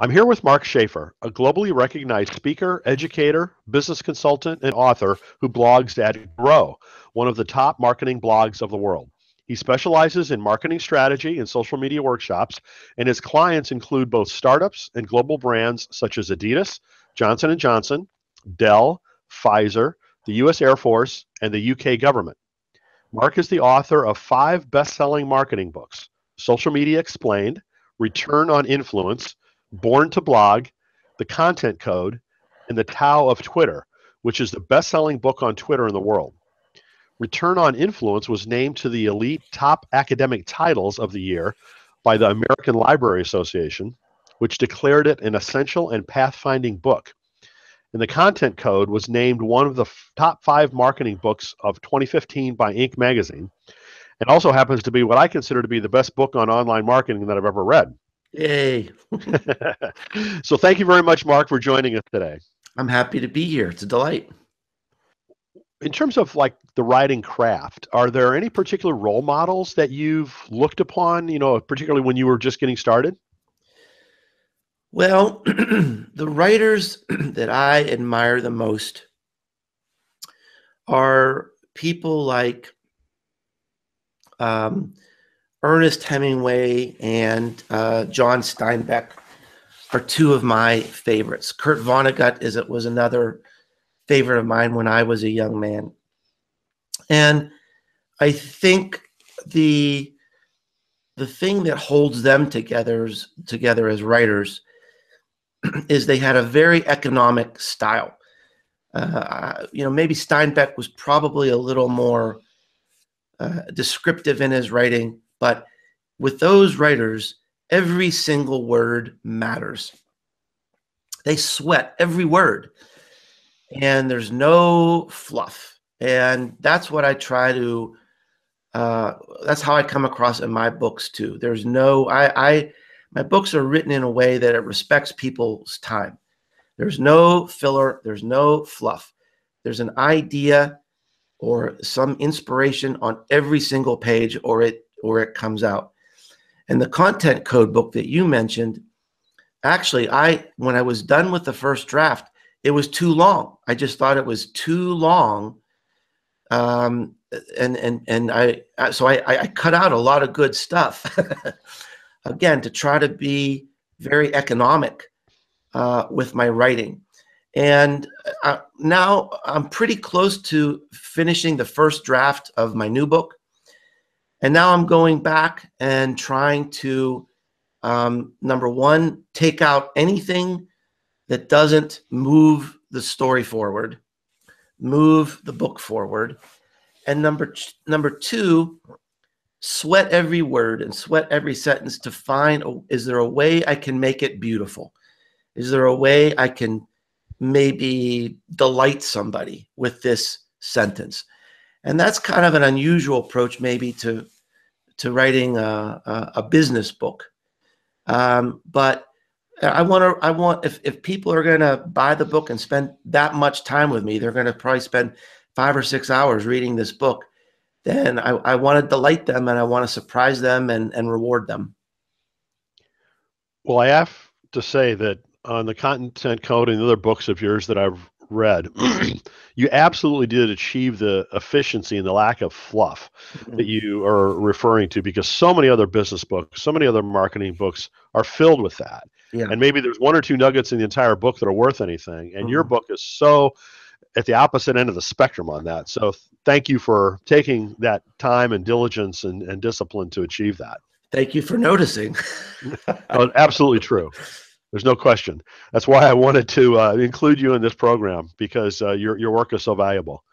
I'm here with Mark Schaefer, a globally recognized speaker, educator, business consultant, and author who blogs at Grow, one of the top marketing blogs of the world. He specializes in marketing strategy and social media workshops, and his clients include both startups and global brands such as Adidas, Johnson & Johnson, Dell, Pfizer, the U.S. Air Force, and the UK government. Mark is the author of 5 best-selling marketing books: Social Media Explained, Return on Influence, Born to Blog, The Content Code, and The Tao of Twitter, which is the best-selling book on Twitter in the world. Return on Influence was named to the elite top academic titles of the year by the American Library Association, which declared it an essential and pathfinding book. And The Content Code was named one of the top 5 marketing books of 2015 by Inc. magazine, and also happens to be what I consider to be the best book on online marketing that I've ever read. Yay. So thank you very much, Mark, for joining us today. I'm happy to be here. It's a delight. In terms of like the writing craft, are there any particular role models that you've looked upon, particularly when you were just getting started? Well, the writers that I admire the most are people like Ernest Hemingway and John Steinbeck are 2 of my favorites. Kurt Vonnegut was another favorite of mine when I was a young man. And I think the thing that holds them together as writers is they had a very economic style. Maybe Steinbeck was probably a little more descriptive in his writing, but with those writers, every single word matters. They sweat every word, and there's no fluff. And that's what I try to, that's how I come across in my books too. There's no, my books are written in a way that it respects people's time. There's no filler, there's no fluff. There's an idea or some inspiration on every single page, or it comes out. And the Content Code book that you mentioned, actually, when I was done with the first draft, it was too long. I just thought it was too long, so I cut out a lot of good stuff. Again, to try to be very economic with my writing. And now I'm pretty close to finishing the first draft of my new book. And now I'm going back and trying to, number one, take out anything that doesn't move the story forward, move the book forward. And number two, sweat every word and sweat every sentence to find, is there a way I can make it beautiful? Is there a way I can maybe delight somebody with this sentence? And that's kind of an unusual approach maybe to writing a business book. But I want if people are going to buy the book and spend that much time with me, they're going to probably spend 5 or 6 hours reading this book. Then I want to delight them, and I want to surprise them and reward them. Well, I have to say that on the Content Code and the other books of yours that I've read, you absolutely did achieve the efficiency and the lack of fluff that you are referring to, because so many other business books, so many other marketing books are filled with that. Yeah. And maybe there's 1 or 2 nuggets in the entire book that are worth anything. And your book is so at the opposite end of the spectrum on that. So thank you for taking that time and diligence and discipline to achieve that. Thank you for noticing. Oh, absolutely true. There's no question. That's why I wanted to include you in this program, because your work is so valuable.